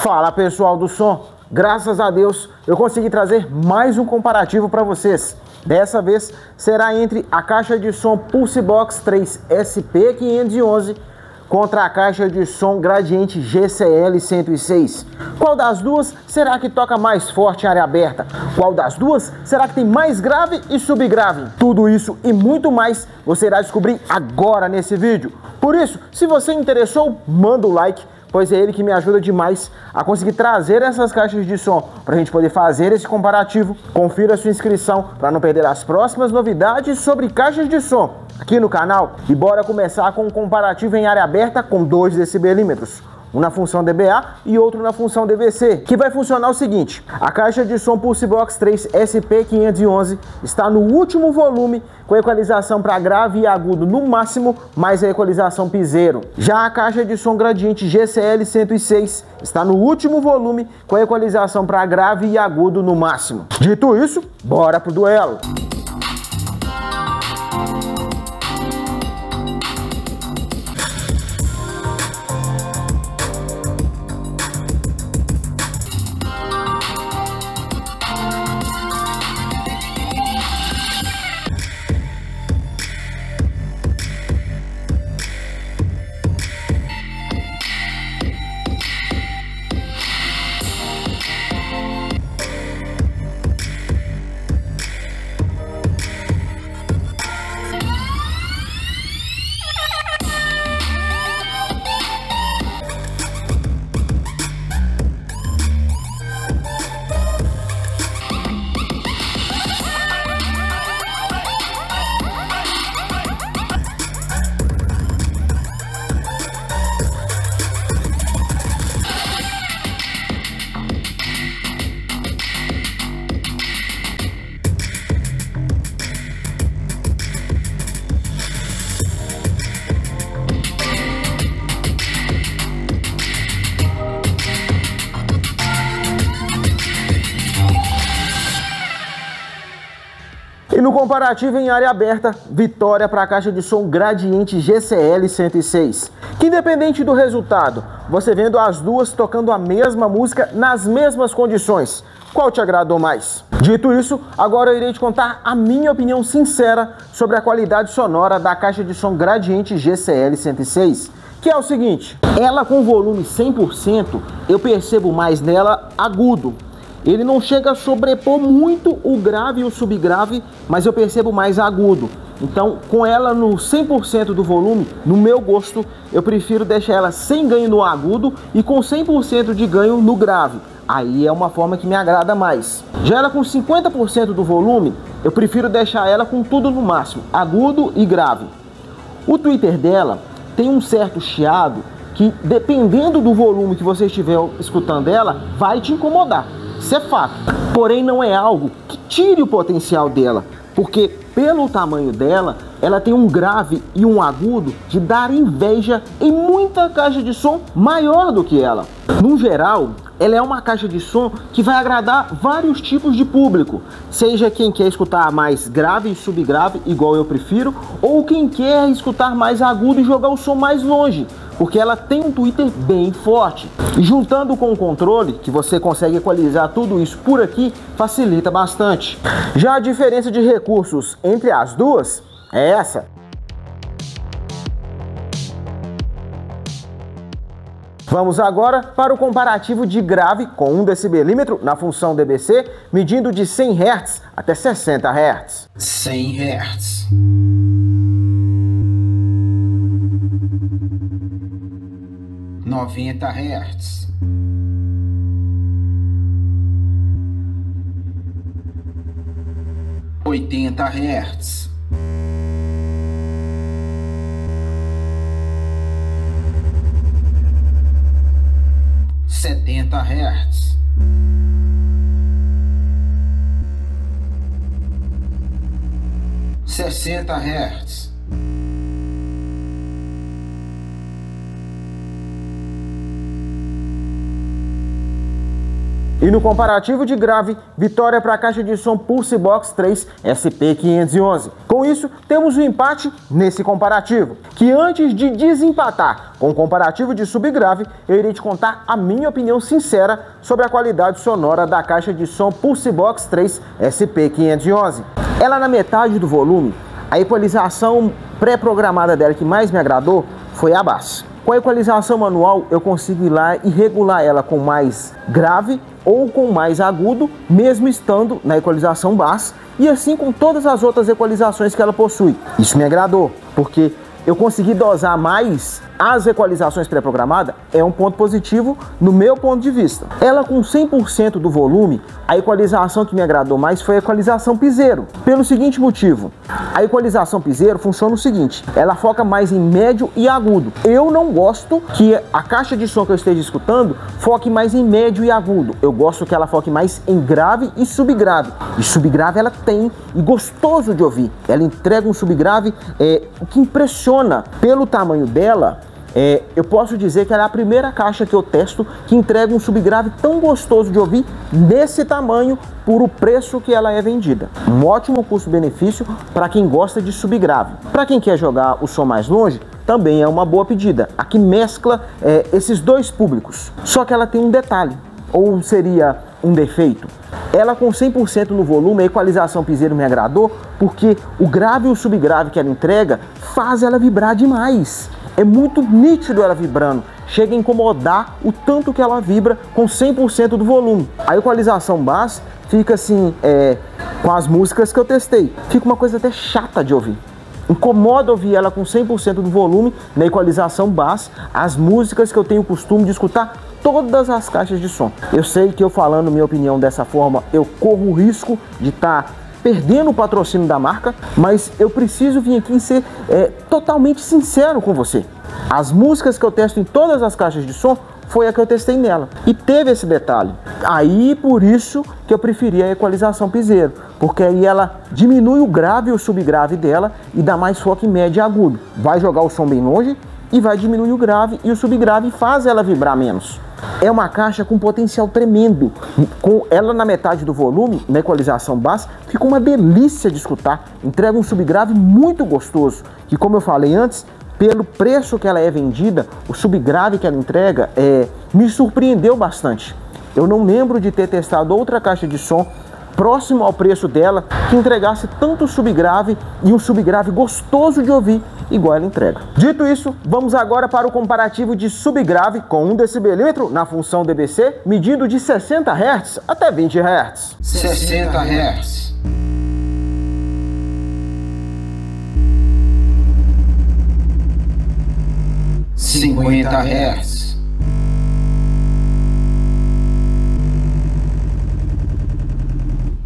Fala pessoal do som, graças a Deus eu consegui trazer mais um comparativo para vocês. Dessa vez será entre a caixa de som Pulse Box 3 SP511 contra a caixa de som Gradiente GCL 106. Qual das duas será que toca mais forte em área aberta? Qual das duas será que tem mais grave e subgrave? Tudo isso e muito mais você irá descobrir agora nesse vídeo. Por isso, se você interessou, manda o like, pois é ele que me ajuda demais a conseguir trazer essas caixas de som para a gente poder fazer esse comparativo. Confira a sua inscrição para não perder as próximas novidades sobre caixas de som aqui no canal. E bora começar com um comparativo em área aberta com 2 decibelímetros. Um na função dBA e outro na função dBc, que vai funcionar o seguinte: a caixa de som Pulse Box 3 SP511 está no último volume com equalização para grave e agudo no máximo, mais a equalização piseiro. Já a caixa de som Gradiente GCL 106 está no último volume com equalização para grave e agudo no máximo. Dito isso, bora pro duelo! E no comparativo em área aberta, vitória para a caixa de som Gradiente GCL 106. Que independente do resultado, você vendo as duas tocando a mesma música nas mesmas condições, qual te agradou mais? Dito isso, agora eu irei te contar a minha opinião sincera sobre a qualidade sonora da caixa de som Gradiente GCL 106. Que é o seguinte: ela com volume 100%, eu percebo mais nela agudo. Ele não chega a sobrepor muito o grave e o subgrave, mas eu percebo mais agudo. Então, com ela no 100% do volume, no meu gosto, eu prefiro deixar ela sem ganho no agudo e com 100% de ganho no grave. Aí é uma forma que me agrada mais. Já ela com 50% do volume, eu prefiro deixar ela com tudo no máximo, agudo e grave. O tweeter dela tem um certo chiado que, dependendo do volume que você estiver escutando ela, vai te incomodar. Isso é fato. Porém, não é algo que tire o potencial dela, porque pelo tamanho dela, ela tem um grave e um agudo de dar inveja em muita caixa de som maior do que ela. No geral, ela é uma caixa de som que vai agradar vários tipos de público, seja quem quer escutar mais grave e subgrave, igual eu prefiro, ou quem quer escutar mais agudo e jogar o som mais longe, porque ela tem um tweeter bem forte. E juntando com o controle, que você consegue equalizar tudo isso por aqui, facilita bastante. Já a diferença de recursos entre as duas é essa. Vamos agora para o comparativo de grave com 1 decibelímetro na função dBc, medindo de 100 Hz até 60 Hz. 100 Hz. Noventa Hz, 80 Hz, 70 Hz, 60 Hz, E no comparativo de grave, vitória para a caixa de som Pulse Box 3 SP511. Com isso, temos um empate nesse comparativo, que antes de desempatar com o comparativo de subgrave, eu irei te contar a minha opinião sincera sobre a qualidade sonora da caixa de som Pulse Box 3 SP511. Ela na metade do volume, a equalização pré-programada dela que mais me agradou foi a bass. Com a equalização manual, eu consigo ir lá e regular ela com mais grave ou com mais agudo, mesmo estando na equalização bass, e assim com todas as outras equalizações que ela possui. Isso me agradou, porque eu consegui dosar mais as equalizações pré-programadas, é um ponto positivo no meu ponto de vista. Ela com 100% do volume, a equalização que me agradou mais foi a equalização piseiro. Pelo seguinte motivo, a equalização piseiro funciona o seguinte, ela foca mais em médio e agudo. Eu não gosto que a caixa de som que eu esteja escutando foque mais em médio e agudo. Eu gosto que ela foque mais em grave e subgrave. E subgrave ela tem, e gostoso de ouvir. Ela entrega um subgrave que impressiona pelo tamanho dela. Eu posso dizer que ela é a primeira caixa que eu testo que entrega um subgrave tão gostoso de ouvir desse tamanho por o preço que ela é vendida. Um ótimo custo-benefício para quem gosta de subgrave. Para quem quer jogar o som mais longe, também é uma boa pedida. Aqui mescla esses dois públicos. Só que ela tem um detalhe, ou seria um defeito. Ela com 100% no volume, a equalização piseiro me agradou, porque o grave e o subgrave que ela entrega faz ela vibrar demais. É muito nítido ela vibrando, chega a incomodar o tanto que ela vibra com 100% do volume. A equalização bass fica assim, com as músicas que eu testei, fica uma coisa até chata de ouvir. Incomoda ouvir ela com 100% do volume na equalização bass, as músicas que eu tenho o costume de escutar todas as caixas de som. Eu sei que eu falando minha opinião dessa forma, eu corro o risco de estar perdendo o patrocínio da marca, mas eu preciso vir aqui e ser totalmente sincero com você. As músicas que eu testo em todas as caixas de som foi a que eu testei nela, e teve esse detalhe. Aí por isso que eu preferi a equalização piseiro, porque aí ela diminui o grave e o subgrave dela e dá mais foco em médio e agudo. Vai jogar o som bem longe e vai diminuir o grave e o subgrave e faz ela vibrar menos. É uma caixa com potencial tremendo. Com ela na metade do volume, na equalização bass, fica uma delícia de escutar. Entrega um subgrave muito gostoso. E como eu falei antes, pelo preço que ela é vendida, o subgrave que ela entrega me surpreendeu bastante. Eu não lembro de ter testado outra caixa de som próximo ao preço dela que entregasse tanto subgrave e um subgrave gostoso de ouvir igual ela entrega. Dito isso, vamos agora para o comparativo de subgrave com 1 decibelímetro na função DBC, medindo de 60 Hz até 20 Hz. 60 Hz. Cinquenta Hz.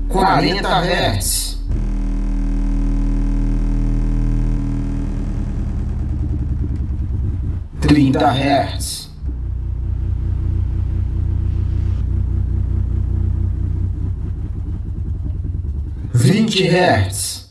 40 Hz. 30 Hz. 20 Hz.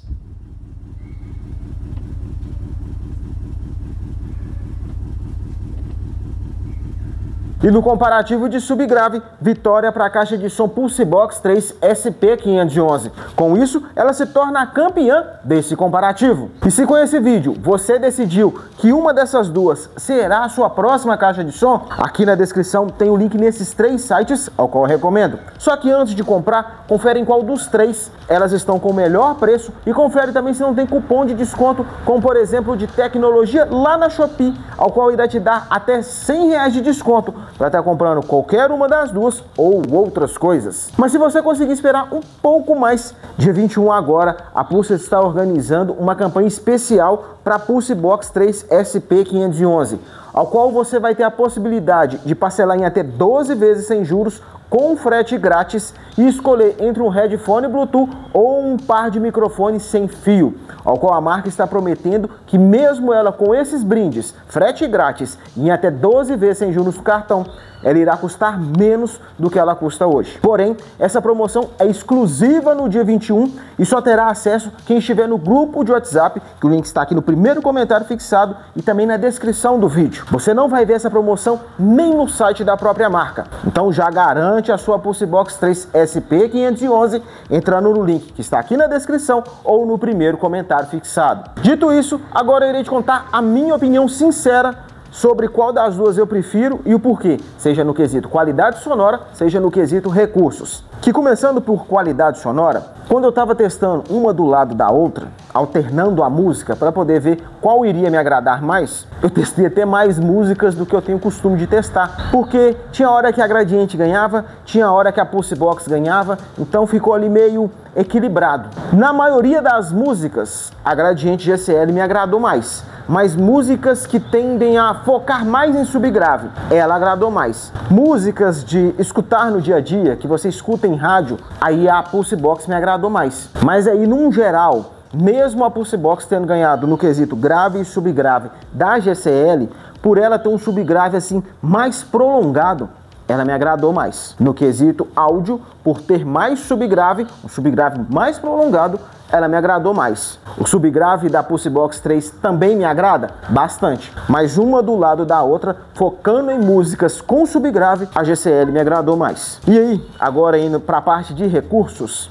'E no comparativo de subgrave, vitória para a caixa de som Pulse Box 3 SP511. Com isso, ela se torna a campeã desse comparativo. E se com esse vídeo você decidiu que uma dessas duas será a sua próxima caixa de som, aqui na descrição tem o link nesses 3 sites ao qual eu recomendo. Só que antes de comprar, confere em qual dos 3 elas estão com o melhor preço e confere também se não tem cupom de desconto, como por exemplo de tecnologia lá na Shopee, ao qual irá te dar até R$100 de desconto para estar comprando qualquer uma das duas ou outras coisas. Mas se você conseguir esperar um pouco mais, dia 21 agora, a Pulse está organizando uma campanha especial para Pulse Box 3 SP511, ao qual você vai ter a possibilidade de parcelar em até 12 vezes sem juros, com frete grátis, e escolher entre um headphone Bluetooth ou um par de microfones sem fio, ao qual a marca está prometendo que mesmo ela com esses brindes, frete grátis e em até 12 vezes sem juros no cartão, ela irá custar menos do que ela custa hoje. Porém, essa promoção é exclusiva no dia 21 e só terá acesso quem estiver no grupo de WhatsApp, que o link está aqui no primeiro comentário fixado e também na descrição do vídeo. Você não vai ver essa promoção nem no site da própria marca. Então já garante a sua Pulse Box 3 SP511 entrando no link que está aqui na descrição ou no primeiro comentário fixado. Dito isso, agora eu irei te contar a minha opinião sincera sobre qual das duas eu prefiro e o porquê, seja no quesito qualidade sonora, seja no quesito recursos. Que começando por qualidade sonora, quando eu estava testando uma do lado da outra, alternando a música para poder ver qual iria me agradar mais, eu testei até mais músicas do que eu tenho costume de testar, porque tinha hora que a Gradiente ganhava, tinha hora que a Pulse Box ganhava, então ficou ali meio equilibrado. Na maioria das músicas, a Gradiente GCL me agradou mais, mas músicas que tendem a focar mais em subgrave, ela agradou mais. Músicas de escutar no dia a dia, que você escuta em rádio, aí a Pulse Box me agradou mais. Mas aí, num geral, mesmo a Pulse Box tendo ganhado no quesito grave e subgrave da GCL, por ela ter um subgrave assim mais prolongado, ela me agradou mais. No quesito áudio, por ter mais subgrave, um subgrave mais prolongado, ela me agradou mais. O subgrave da Pulse Box 3 também me agrada bastante, mas uma do lado da outra, focando em músicas com subgrave, a GCL me agradou mais. E aí, agora indo para a parte de recursos,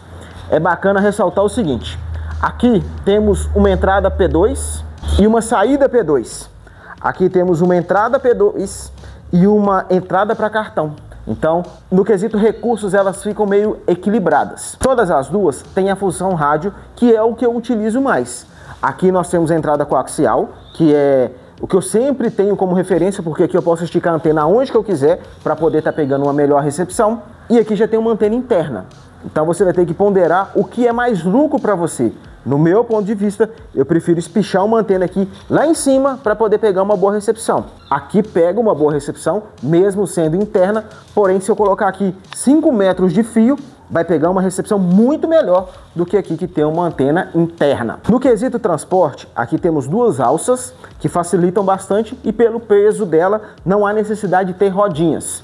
é bacana ressaltar o seguinte: aqui temos uma entrada P2 e uma saída P2. Aqui temos uma entrada P2 e uma entrada para cartão. Então, no quesito recursos, elas ficam meio equilibradas. Todas as duas têm a função rádio, que é o que eu utilizo mais. Aqui nós temos a entrada coaxial, que é o que eu sempre tenho como referência, porque aqui eu posso esticar a antena onde que eu quiser para poder estar pegando uma melhor recepção. E aqui já tem uma antena interna. Então você vai ter que ponderar o que é mais lucro para você. No meu ponto de vista, eu prefiro espichar uma antena aqui lá em cima para poder pegar uma boa recepção. Aqui pega uma boa recepção, mesmo sendo interna, porém se eu colocar aqui 5 metros de fio, vai pegar uma recepção muito melhor do que aqui que tem uma antena interna. No quesito transporte, aqui temos duas alças que facilitam bastante e pelo peso dela não há necessidade de ter rodinhas.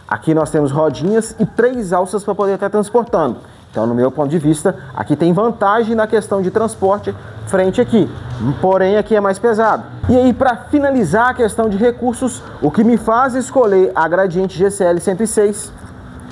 Aqui nós temos rodinhas e 3 alças para poder estar transportando. Então, no meu ponto de vista, aqui tem vantagem na questão de transporte frente aqui. Porém, aqui é mais pesado. E aí, para finalizar a questão de recursos, o que me faz escolher a Gradiente GCL 106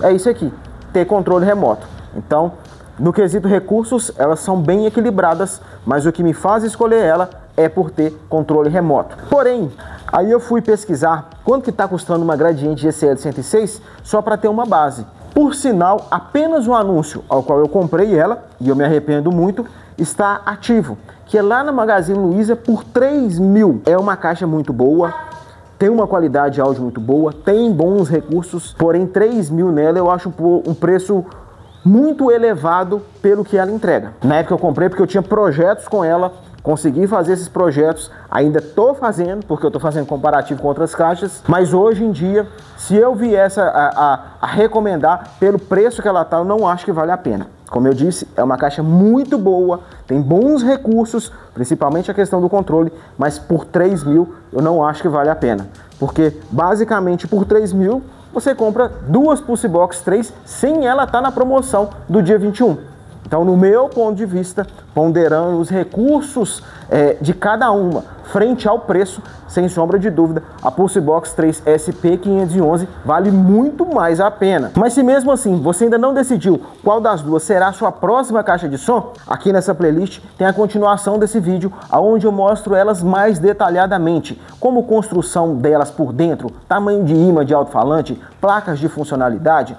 é isso aqui, ter controle remoto. Então, no quesito recursos, elas são bem equilibradas, mas o que me faz escolher ela é por ter controle remoto. Porém, aí eu fui pesquisar quanto que está custando uma Gradiente GCL 106 só para ter uma base. Por sinal, apenas um anúncio ao qual eu comprei ela, e eu me arrependo muito, está ativo, que é lá na Magazine Luiza por 3 mil. É uma caixa muito boa, tem uma qualidade de áudio muito boa, tem bons recursos, porém 3 mil nela eu acho um preço muito elevado pelo que ela entrega. Na época eu comprei porque eu tinha projetos com ela, consegui fazer esses projetos, ainda estou fazendo, porque eu estou fazendo comparativo com outras caixas, mas hoje em dia, se eu viesse a recomendar pelo preço que ela está, eu não acho que vale a pena. Como eu disse, é uma caixa muito boa, tem bons recursos, principalmente a questão do controle, mas por 3 mil eu não acho que vale a pena. Porque basicamente por 3 mil você compra duas Pulse Box 3 sem ela estar na promoção do dia 21. Então, no meu ponto de vista, ponderando os recursos de cada uma frente ao preço, sem sombra de dúvida, a Pulse Box 3 SP511 vale muito mais a pena. Mas se mesmo assim você ainda não decidiu qual das duas será a sua próxima caixa de som, aqui nessa playlist tem a continuação desse vídeo, onde eu mostro elas mais detalhadamente, como construção delas por dentro, tamanho de imã de alto-falante, placas de funcionalidade,